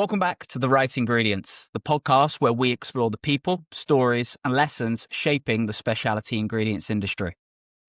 Welcome back to The Right Ingredients, the podcast where we explore the people, stories, and lessons shaping the specialty ingredients industry.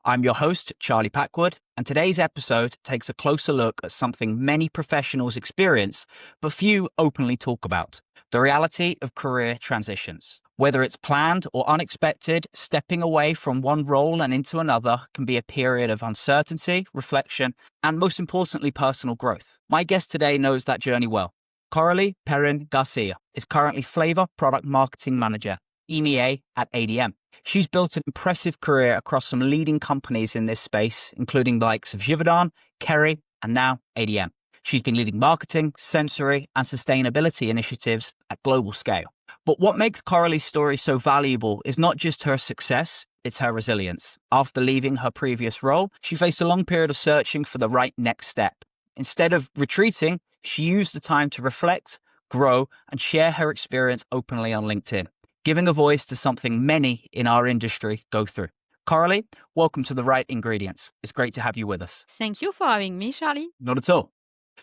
I'm your host, Charlie Packwood, and today's episode takes a closer look at something many professionals experience, but few openly talk about: the reality of career transitions. Whether it's planned or unexpected, stepping away from one role and into another can be a period of uncertainty, reflection, and most importantly, personal growth. My guest today knows that journey well. Coralie Perrin Garcia is currently Flavour Product Marketing Manager, EMEA at ADM. She's built an impressive career across some leading companies in this space, including the likes of Givaudan, Kerry, and now ADM. She's been leading marketing, sensory, and sustainability initiatives at global scale. But what makes Coralie's story so valuable is not just her success, it's her resilience. After leaving her previous role, she faced a long period of searching for the right next step. Instead of retreating, she used the time to reflect, grow, and share her experience openly on LinkedIn, giving a voice to something many in our industry go through. Coralie, welcome to The Right Ingredients. It's great to have you with us. Thank you for having me, Charlie. Not at all.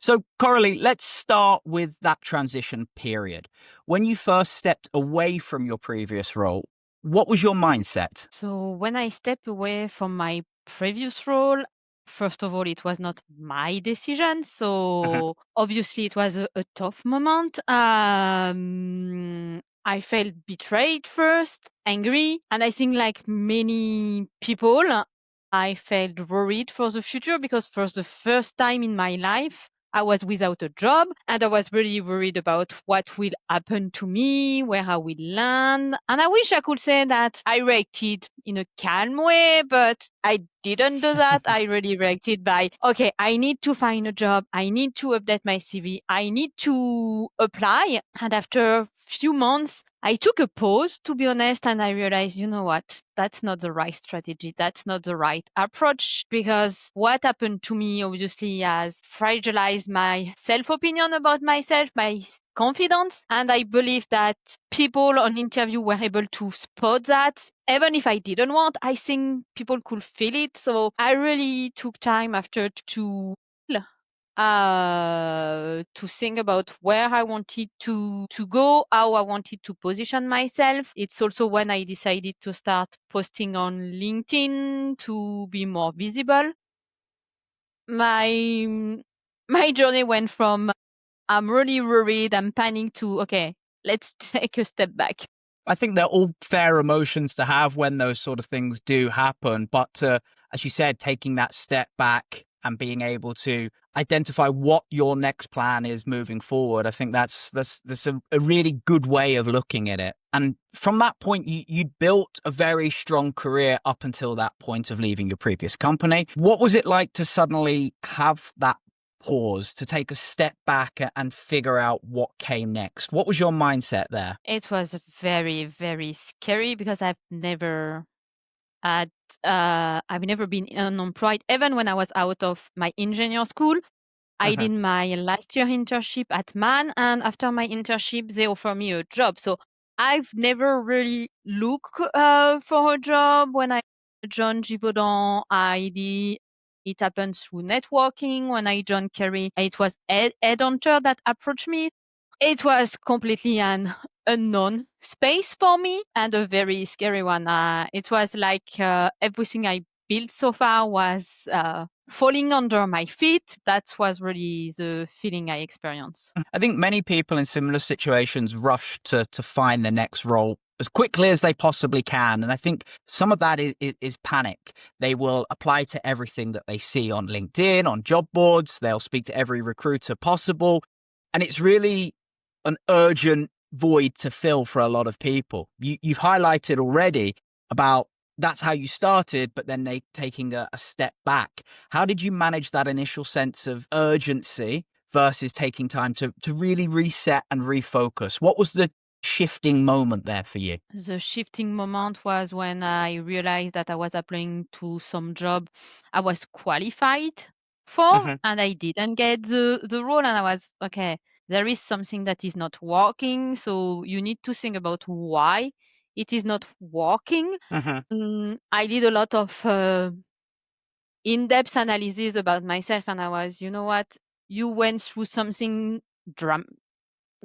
So, Coralie, let's start with that transition period. When you first stepped away from your previous role, what was your mindset? So when I stepped away from my previous role, first of all, it was not my decision. So obviously it was a tough moment. I felt betrayed first, angry, and I think like many people, I felt worried for the future because for the first time in my life, I was without a job and I was really worried about what will happen to me, where I will land. And I wish I could say that I reacted in a calm way, but I didn't do that. I really reacted by, okay, I need to find a job. I need to update my CV. I need to apply. And after a few months, I took a pause, to be honest, and I realized, you know what? That's not the right strategy. That's not the right approach because what happened to me obviously has fragilized my self opinion about myself, my confidence. And I believe that people on interview were able to spot that. Even if I didn't want, I think people could feel it. So I really took time after to think about where I wanted to go, how I wanted to position myself. It's also when I decided to start posting on LinkedIn to be more visible. My my journey went from I'm really worried, I'm panicking to okay, let's take a step back. I think they're all fair emotions to have when those sort of things do happen. But as you said, taking that step back and being able to identify what your next plan is moving forward, I think that's a really good way of looking at it. And from that point, you built a very strong career up until that point of leaving your previous company. What was it like to suddenly have that pause, to take a step back and figure out what came next? What was your mindset there? It was very, very scary because had I've never been unemployed. Even when I was out of my engineer school, I did my last year internship at MAN, and after my internship, they offered me a job. So I've never really looked for a job. When I joined Givaudan, it happened through networking. When I joined Kerry, it was headhunter that approached me. It was completely an unknown space for me and a very scary one. It was like everything I built so far was falling under my feet. That was really the feeling I experienced. I think many people in similar situations rush to find the next role as quickly as they possibly can. And I think some of that is panic. They will apply to everything that they see on LinkedIn, on job boards. They'll speak to every recruiter possible. And it's really an urgent void to fill for a lot of people. You've highlighted already about that's how you started, but then taking a step back. How did you manage that initial sense of urgency versus taking time to really reset and refocus? What was the shifting moment there for you? The shifting moment was when I realized that I was applying to some job I was qualified for and I didn't get the role. And I was, okay, there is something that is not working. So you need to think about why it is not working. I did a lot of in-depth analysis about myself and I was, you know what, you went through something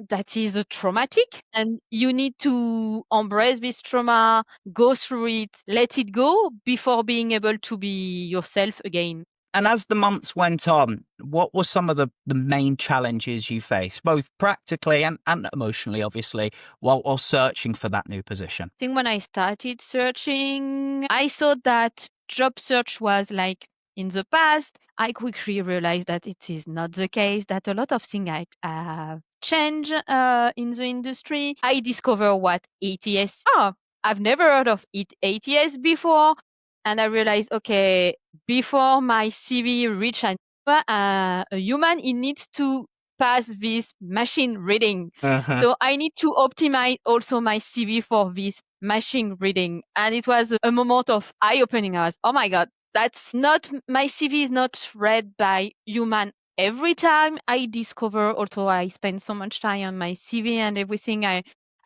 that is traumatic, and you need to embrace this trauma, go through it, let it go before being able to be yourself again. And as the months went on, what were some of the main challenges you faced, both practically and emotionally, obviously, while searching for that new position? I think when I started searching, I thought that job search was like in the past. I quickly realized that it is not the case, that a lot of things have changed in the industry. I discovered what ATS are. I've never heard of it ATS before. And I realized, okay, before my CV reach a human, it needs to pass this machine reading. Uh-huh. So I need to optimize also my CV for this machine reading. And it was a moment of eye-opening. I was, oh my God, that's not, my CV is not read by human every time. I discover also I spend so much time on my CV and everything.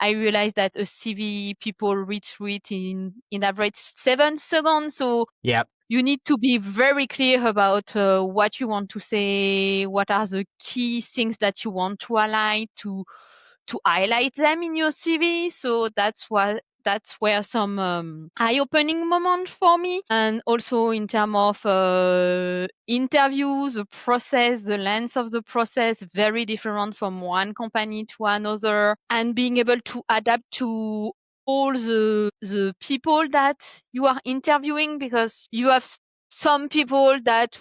I realized that a CV people read through it in average 7 seconds. So Yeah. you need to be very clear about what you want to say, what are the key things that you want to highlight, to highlight them in your CV. So that's where some eye-opening moment for me. And also in terms of interviews, the process, the length of the process, very different from one company to another, and being able to adapt to all the people that you are interviewing, because you have some people that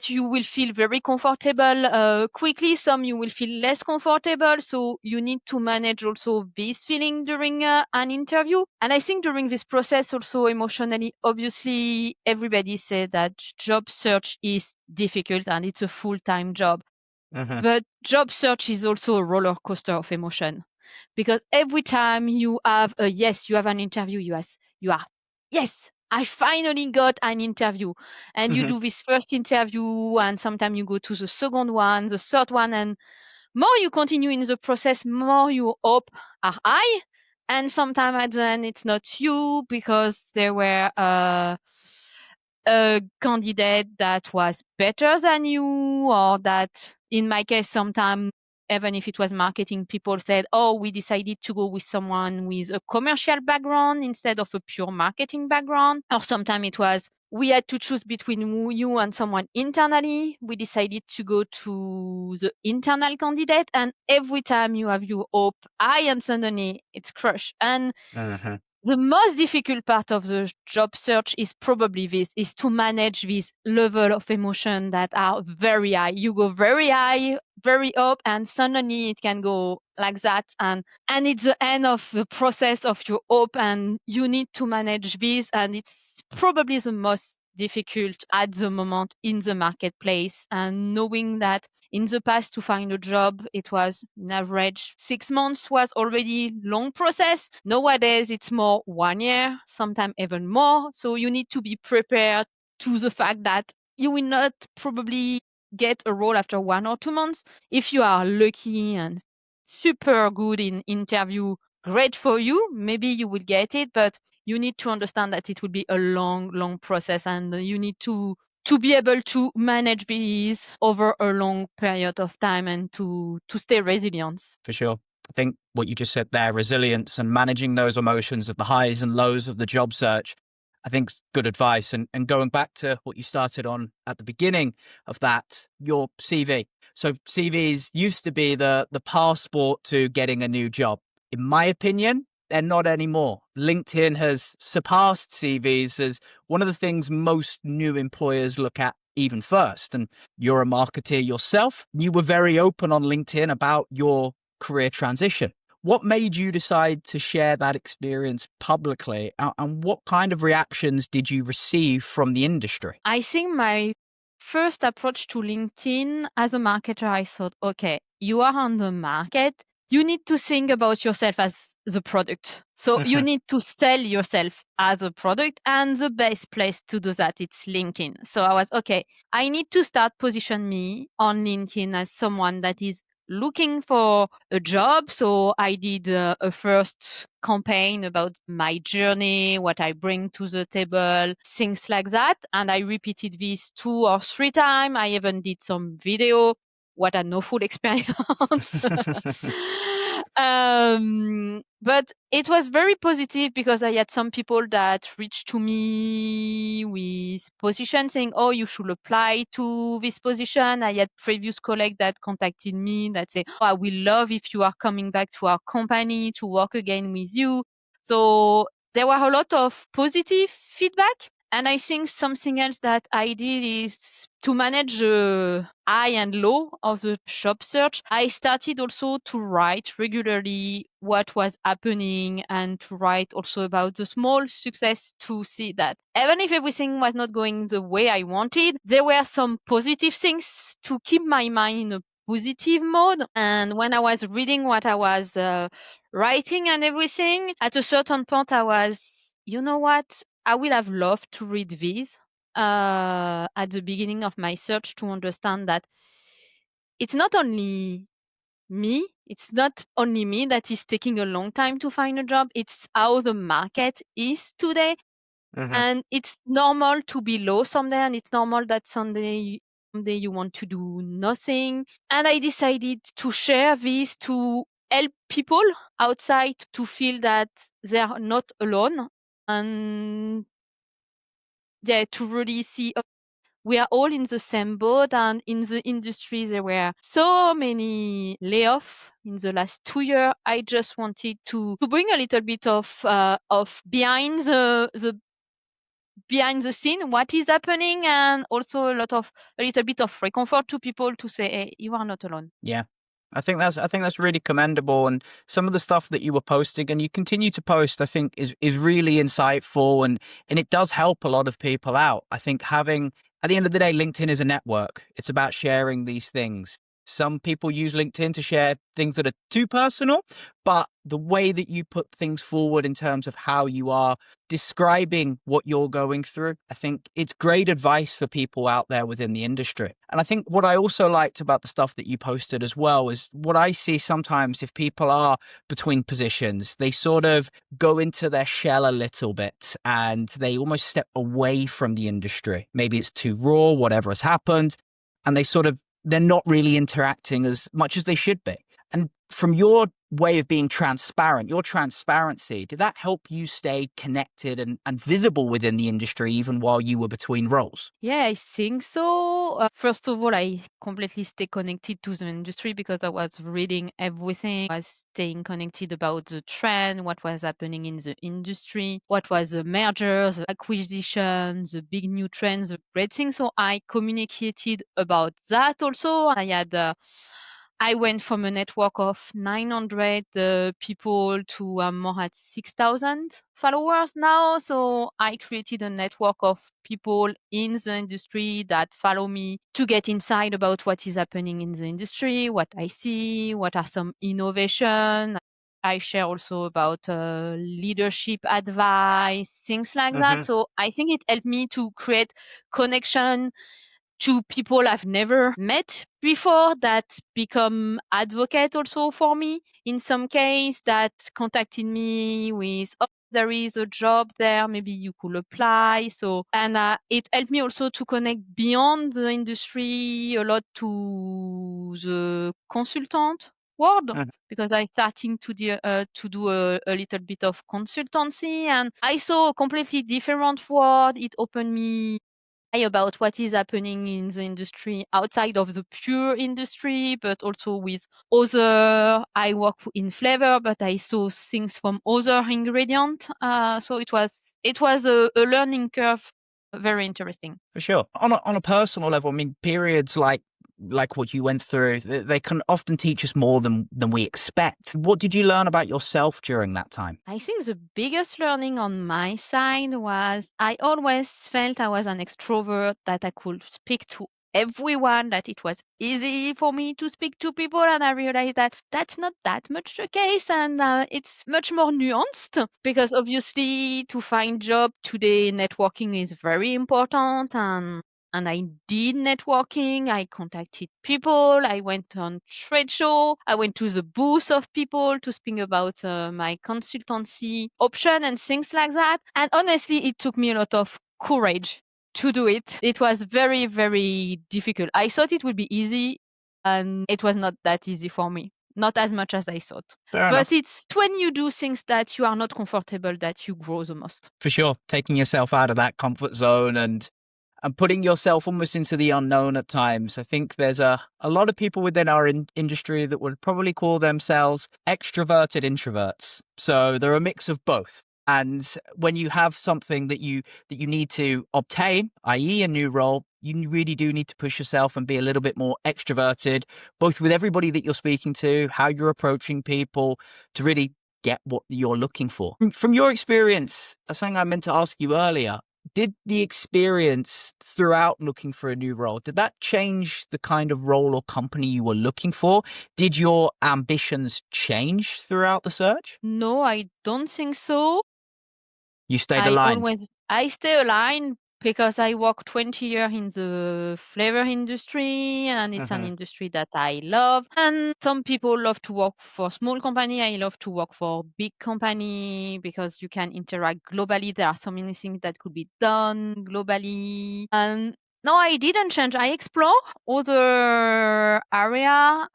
you will feel very comfortable quickly, some you will feel less comfortable, so you need to manage also this feeling during an interview. And I think during this process also emotionally, obviously everybody said that job search is difficult and it's a full-time job, Uh-huh. but job search is also a roller coaster of emotion, because every time you have a yes, you have an interview, you are yes, I finally got an interview, and you Mhm. do this first interview, and sometimes you go to the second one, the third one, and more you continue in the process, more your hope are high, and sometimes at the end it's not you, because there were a candidate that was better than you, or that in my case sometimes, even if it was marketing, people said, oh, we decided to go with someone with a commercial background instead of a pure marketing background. Or sometimes it was, we had to choose between you and someone internally. We decided to go to the internal candidate, and every time you have your hope high and suddenly it's crushed. And Uh-huh. the most difficult part of the job search is probably this, is to manage this level of emotion that are very high. You go very high, very up, and suddenly it can go like that. And it's the end of the process of your hope, and you need to manage this. And it's probably the most difficult at the moment in the marketplace. And knowing that in the past, to find a job, it was an average 6 months was already long process. Nowadays, it's more 1 year, sometimes even more. So you need to be prepared to the fact that you will not probably get a role after 1 or 2 months. If you are lucky and super good in interview, great for you. Maybe you will get it, but you need to understand that it will be a long, long process, and you need to be able to manage these over a long period of time, and to stay resilient. For sure. I think what you just said there, resilience and managing those emotions of the highs and lows of the job search, I think is good advice. And going back to what you started on at the beginning of that, your CV. So CVs used to be the passport to getting a new job. In my opinion, they're not anymore. LinkedIn has surpassed CVs as one of the things most new employers look at even first. And you're a marketer yourself. You were very open on LinkedIn about your career transition. What made you decide to share that experience publicly? And what kind of reactions did you receive from the industry? I think my first approach to LinkedIn as a marketer, I thought, okay, you are on the market. You need to think about yourself as the product. So you need to sell yourself as a product. And the best place to do that, it's LinkedIn. So I was, okay, I need to start position me on LinkedIn as someone that is looking for a job. So I did a first campaign about my journey, what I bring to the table, things like that. And I repeated this 2 or 3 times. I even did some video. what an awful experience. But it was very positive because I had some people that reached to me with positions saying, oh, you should apply to this position. I had previous colleagues that contacted me that say, oh, I will love if you are coming back to our company to work again with you. So there were a lot of positive feedback. And I think something else that I did is to manage the high and low of the job search. I started also to write regularly what was happening and to write also about the small success to see that even if everything was not going the way I wanted, there were some positive things to keep my mind in a positive mode. And when I was reading what I was writing and everything, at a certain point I was, you know what? I will have loved to read this at the beginning of my search to understand that it's not only me that is taking a long time to find a job. It's how the market is today. Mhm. And it's normal to be low someday, and it's normal that someday you want to do nothing. And I decided to share this to help people outside to feel that they are not alone. And yeah, to really see we are all in the same boat, and in the industry there were so many layoffs in the last 2 years. I just wanted to bring a little bit of behind the scene, what is happening, and also a little bit of comfort to people to say, hey, you are not alone. Yeah. I think that's really commendable, and some of the stuff that you were posting and you continue to post, I think is really insightful, and it does help a lot of people out. I think having, at the end of the day, LinkedIn is a network. It's about sharing these things. Some people use LinkedIn to share things that are too personal, but the way that you put things forward in terms of how you are describing what you're going through, I think it's great advice for people out there within the industry. And I think what I also liked about the stuff that you posted as well is what I see sometimes if people are between positions, they sort of go into their shell a little bit and they almost step away from the industry. Maybe it's too raw, whatever has happened, and they're not really interacting as much as they should be. And from your way of being transparent, your transparency, did that help you stay connected and visible within the industry even while you were between roles? Yeah, I think so. First of all, I completely stay connected to the industry because I was reading everything. I was staying connected about the trend, what was happening in the industry, what was the mergers, the acquisitions, the big new trends, the great things. So I communicated about that also. I went from a network of 900 people to more at 6,000 followers now. So I created a network of people in the industry that follow me to get inside about what is happening in the industry, what I see, what are some innovation. I share also about leadership advice, things like that. Hmm. So I think it helped me to create connection to people I've never met before that become advocate also for me in some case, that contacted me with, oh, there is a job there, maybe you could apply. So, and it helped me also to connect beyond the industry a lot to the consultant world, because I starting to do a little bit of consultancy, and I saw a completely different world. It opened me about what is happening in the industry outside of the pure industry, but also with other. I work in flavor, but I saw things from other ingredient. So it was a learning curve, very interesting. For sure. On a personal level, I mean, periods like what you went through, they can often teach us more than we expect. What did you learn about yourself during that time? I think the biggest learning on my side was I always felt I was an extrovert, that I could speak to everyone, that it was easy for me to speak to people. And I realized that that's not that much the case. And it's much more nuanced, because obviously to find job today, networking is very important. And I did networking. I contacted people. I went on trade show. I went to the booth of people to speak about my consultancy option and things like that. And honestly, it took me a lot of courage to do it. It was very, very difficult. I thought it would be easy. and it was not that easy for me. Not as much as I thought. Fair But enough. it's when you do things that you are not comfortable that you grow the most. For sure. Taking yourself out of that comfort zone and putting yourself almost into the unknown at times. I think there's a lot of people within our industry that would probably call themselves extroverted introverts. So they're a mix of both. And when you have something that you need to obtain, i.e. a new role, you really do need to push yourself and be a little bit more extroverted, both with everybody that you're speaking to, how you're approaching people, to really get what you're looking for. From your experience, something I meant to ask you earlier, did the experience throughout looking for a new role, did that change the kind of role or company you were looking for? Did your ambitions change throughout the search? No, I don't think so. You stayed aligned. I stay aligned because I work 20 years in the flavor industry, and it's an Mm-hmm. industry that I love. And some people love to work for small company. I love to work for big company because you can interact globally. There are so many things that could be done globally. And no, I didn't change. I explore other area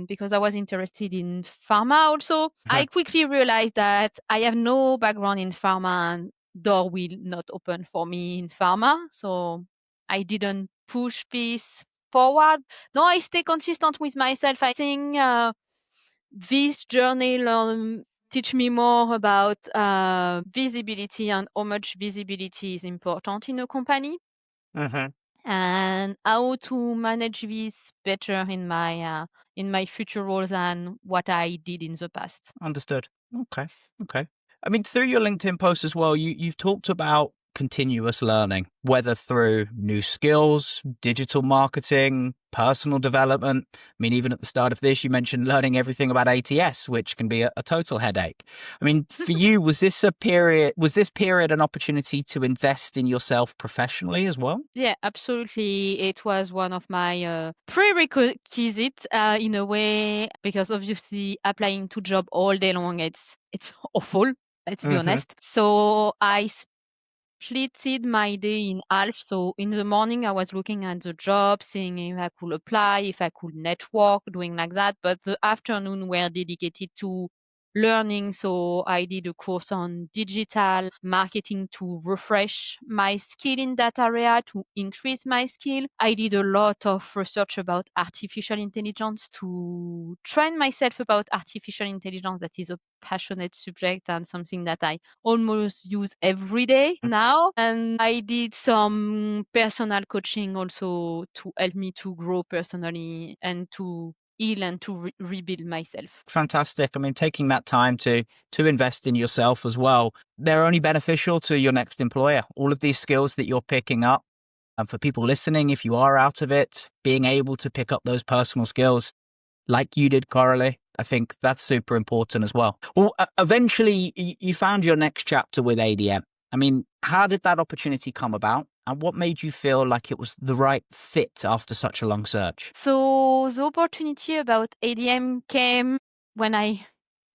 because I was interested in pharma also. I quickly realized that I have no background in pharma and door will not open for me in pharma. So I didn't push this forward. No, I stay consistent with myself. I think this journey teach me more about visibility and how much visibility is important in a company Mm-hmm. and how to manage this better in my future roles than what I did in the past. Understood. Okay. Okay. I mean, through your LinkedIn post as well, you've talked about continuous learning, whether through new skills, digital marketing, personal development. I mean, even at the start of this, you mentioned learning everything about ATS, which can be a total headache. I mean, for you, was this period an opportunity to invest in yourself professionally as well? Yeah, absolutely. It was one of my prerequisites in a way because obviously applying to job all day long it's awful. Let's be Mm-hmm. honest. So I splitted my day in half. So in the morning, I was looking at the job, seeing if I could apply, if I could network, doing like that. But the afternoon were dedicated to learning. So I did a course on digital marketing to refresh my skill in that area, to increase my skill. I did a lot of research about artificial intelligence to train myself about artificial intelligence. That is a passionate subject and something that I almost use every day now. And I did some personal coaching also to help me to grow personally and to heal and to rebuild myself. Fantastic. I mean, taking that time to invest in yourself as well, they're only beneficial to your next employer. All of these skills that you're picking up, and for people listening, if you are out of it, being able to pick up those personal skills like you did, Coralie, I think that's super important as well. Well, eventually you found your next chapter with ADM. I mean, how did that opportunity come about? And what made you feel like it was the right fit after such a long search? So the opportunity about ADM came when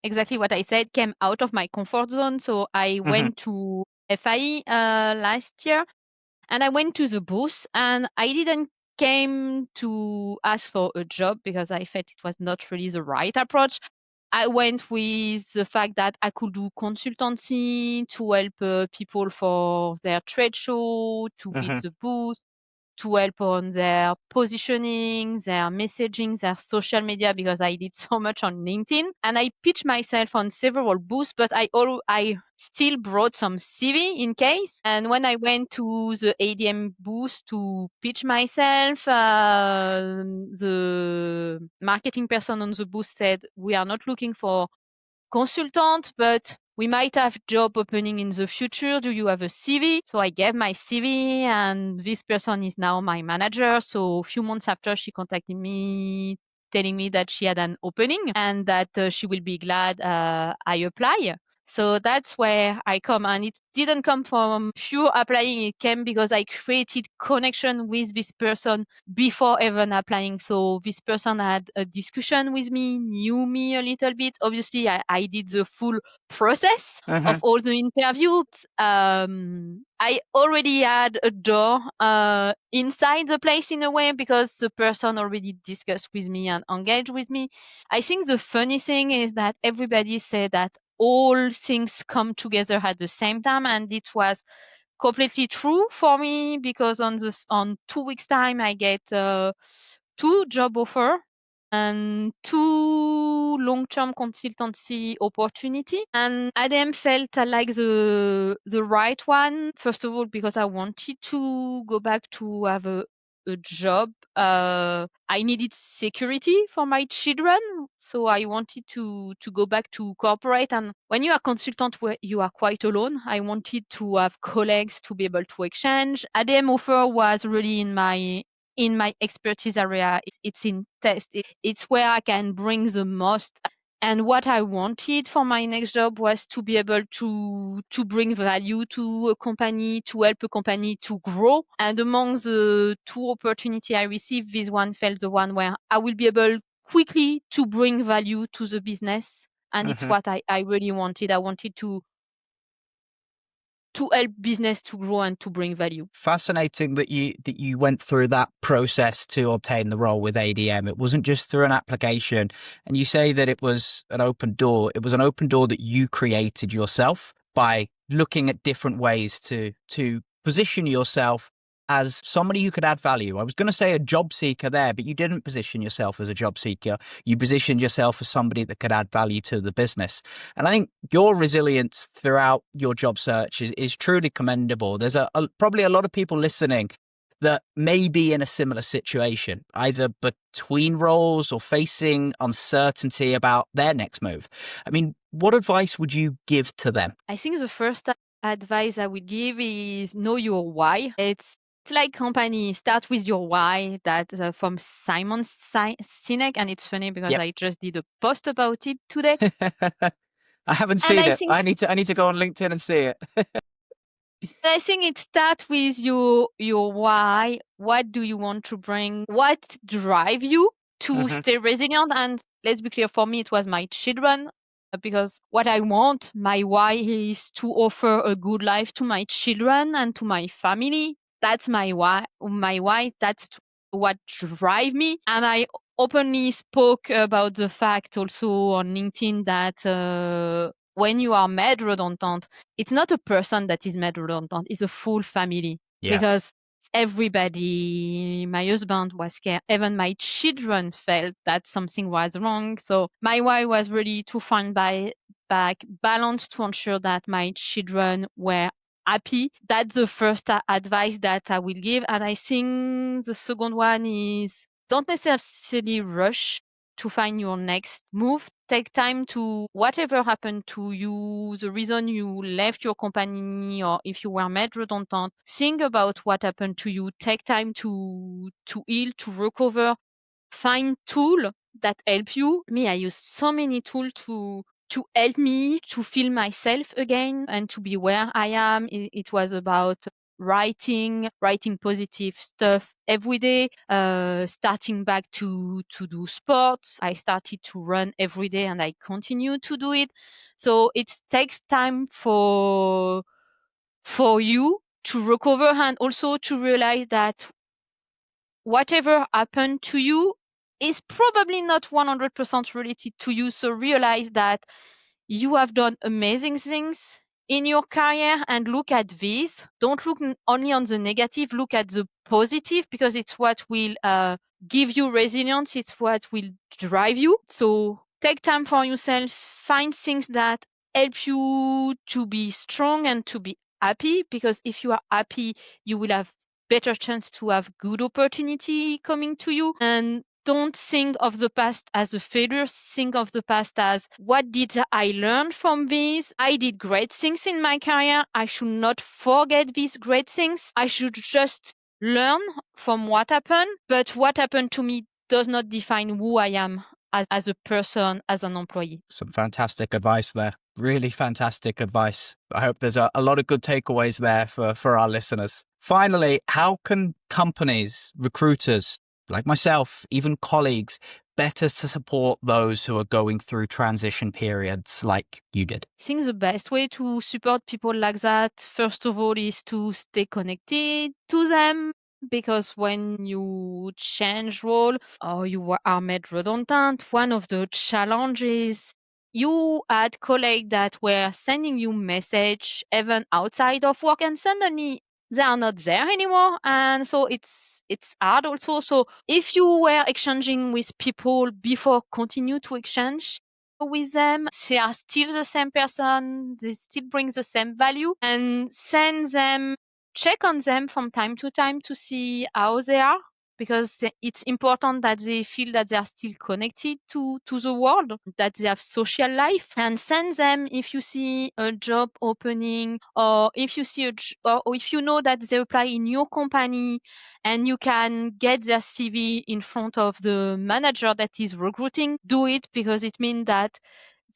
exactly what I said, came out of my comfort zone. So I Mm-hmm. went to FIE last year and I went to the booth and I didn't came to ask for a job because I felt it was not really the right approach. I went with the fact that I could do consultancy to help people for their trade show, to build Mm-hmm. the booth, to help on their positioning, their messaging, their social media, because I did so much on LinkedIn. And I pitched myself on several booths, but I still brought some CV in case. And when I went to the ADM booth to pitch myself, the marketing person on the booth said, "We are not looking for consultant, but we might have job opening in the future. Do you have a CV?" So I gave my CV and this person is now my manager. So a few months after she contacted me telling me that she had an opening and that she will be glad I apply. So that's where I come. And it didn't come from pure applying. It came because I created connection with this person before even applying. So this person had a discussion with me, knew me a little bit. Obviously, I did the full process of all the interviews. I already had a door inside the place in a way because the person already discussed with me and engaged with me. I think the funny thing is that everybody said that all things come together at the same time, and it was completely true for me because on 2 weeks time I get 2 job offer and 2 long-term consultancy opportunity, and I then felt I like the right one. First of all, because I wanted to go back to have a job. I needed security for my children, so I wanted to go back to corporate. And when you are consultant, where you are quite alone, I wanted to have colleagues to be able to exchange. ADM offer was really in my expertise area. It's in test. It's where I can bring the most. And what I wanted for my next job was to be able to bring value to a company, to help a company to grow. And among the 2 opportunity I received, this one felt the one where I will be able quickly to bring value to the business. And it's what I really wanted. I wanted to help business to grow and to bring value. Fascinating that you went through that process to obtain the role with ADM. It wasn't just through an application. And you say that it was an open door. It was an open door that you created yourself by looking at different ways to position yourself as somebody who could add value. I was going to say a job seeker there, but you didn't position yourself as a job seeker. You positioned yourself as somebody that could add value to the business. And I think your resilience throughout your job search is truly commendable. There's probably a lot of people listening that may be in a similar situation, either between roles or facing uncertainty about their next move. I mean, what advice would you give to them? I think the first advice I would give is know your why. It's like company, start with your why. That from Simon Sinek, and it's funny because Yep. I just did a post about it today. I haven't And seen it. I need to go on LinkedIn and see it. I think it starts with your why. What do you want to bring? What drive you to stay resilient? And let's be clear, for me, it was my children. Because what I want, my why is to offer a good life to my children and to my family. That's my why. That's what drive me. And I openly spoke about the fact also on LinkedIn that when you are made redundant, it's not a person that is made redundant, it's a full family. Yeah. Because everybody, my husband was scared, even my children felt that something was wrong. So my why was really to find back balance to ensure that my children were happy. That's the first advice that I will give. And I think the second one is don't necessarily rush to find your next move. Take time to whatever happened to you, the reason you left your company, or if you were made redundant, think about what happened to you. Take time to heal, to recover. Find tool that help you. Me, I use so many tools to help me to feel myself again and to be where I am. It was about writing positive stuff every day, starting back to do sports. I started to run every day and I continue to do it. So it takes time for you to recover and also to realize that whatever happened to you is probably not 100% related to you. So realize that you have done amazing things in your career and look at this. Don't look only on the negative, look at the positive, because it's what will give you resilience. It's what will drive you. So take time for yourself, find things that help you to be strong and to be happy, because if you are happy, you will have better chance to have good opportunity coming to you. And don't think of the past as a failure. Think of the past as, what did I learn from this? I did great things in my career. I should not forget these great things. I should just learn from what happened. But what happened to me does not define who I am as a person, as an employee. Some fantastic advice there. Really fantastic advice. I hope there's a lot of good takeaways there for our listeners. Finally, how can companies, recruiters like myself, even colleagues, better to support those who are going through transition periods like you did? I think the best way to support people like that, first of all, is to stay connected to them. Because when you change role or you are made redundant, one of the challenges you had colleagues that were sending you message even outside of work, and suddenly they are not there anymore, and so it's hard also. So if you were exchanging with people before, continue to exchange with them. They are still the same person, they still bring the same value, and send them, check on them from time to time to see how they are, because it's important that they feel that they are still connected to the world, that they have social life. And send them if you see a job opening, or if you see or if you know that they apply in your company, and you can get their CV in front of the manager that is recruiting, do it, because it means that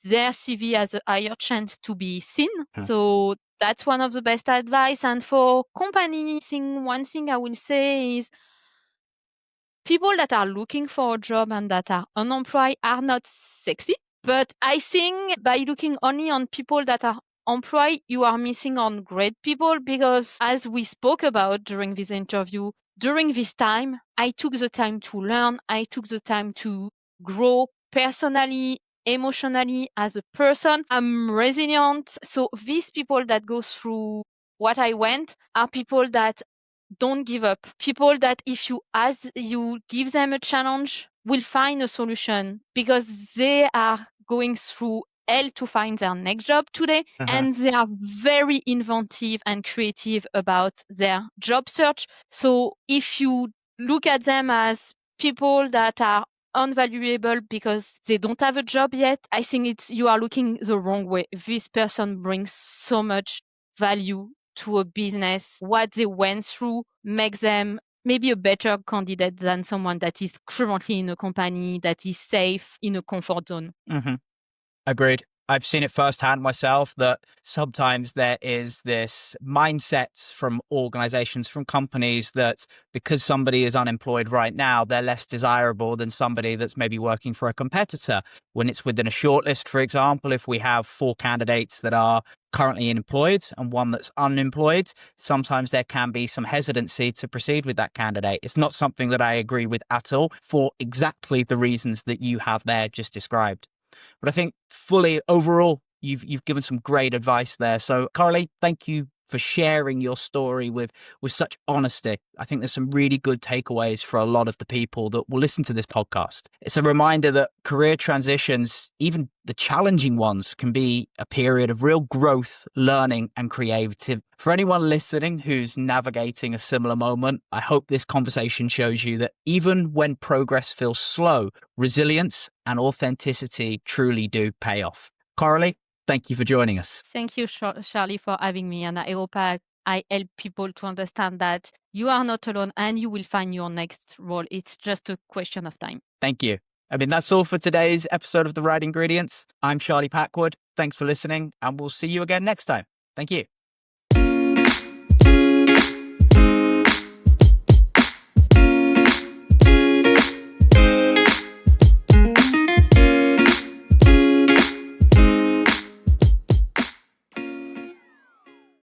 their CV has a higher chance to be seen. So that's one of the best advice. And for companies, one thing I will say is people that are looking for a job and that are unemployed are not sexy. But I think by looking only on people that are employed, you are missing on great people, because as we spoke about during this interview, during this time, I took the time to learn. I took the time to grow personally, emotionally as a person. I'm resilient. So these people that go through what I went are people that don't give up. People that if you ask, you give them a challenge, will find a solution, because they are going through hell to find their next job today. And they are very inventive and creative about their job search. So if you look at them as people that are unvaluable because they don't have a job yet, I think you are looking the wrong way. This person brings so much value to a business. What they went through makes them maybe a better candidate than someone that is currently in a company that is safe in a comfort zone. Agreed. I've seen it firsthand myself that sometimes there is this mindset from organizations, from companies, that because somebody is unemployed right now, they're less desirable than somebody that's maybe working for a competitor. When it's within a shortlist, for example, if we have 4 candidates that are currently employed and one that's unemployed, sometimes there can be some hesitancy to proceed with that candidate. It's not something that I agree with at all, for exactly the reasons that you have there just described. But I think fully overall, you've given some great advice there. So Coralie, thank you for sharing your story with such honesty. I think there's some really good takeaways for a lot of the people that will listen to this podcast. It's a reminder that career transitions, even the challenging ones, can be a period of real growth, learning, and creativity. For anyone listening who's navigating a similar moment, I hope this conversation shows you that even when progress feels slow, resilience and authenticity truly do pay off. Coralie, thank you for joining us. Thank you, Charlie, for having me. And I hope I help people to understand that you are not alone and you will find your next role. It's just a question of time. Thank you. I mean, that's all for today's episode of The Right Ingredients. I'm Charlie Packwood. Thanks for listening, and we'll see you again next time. Thank you.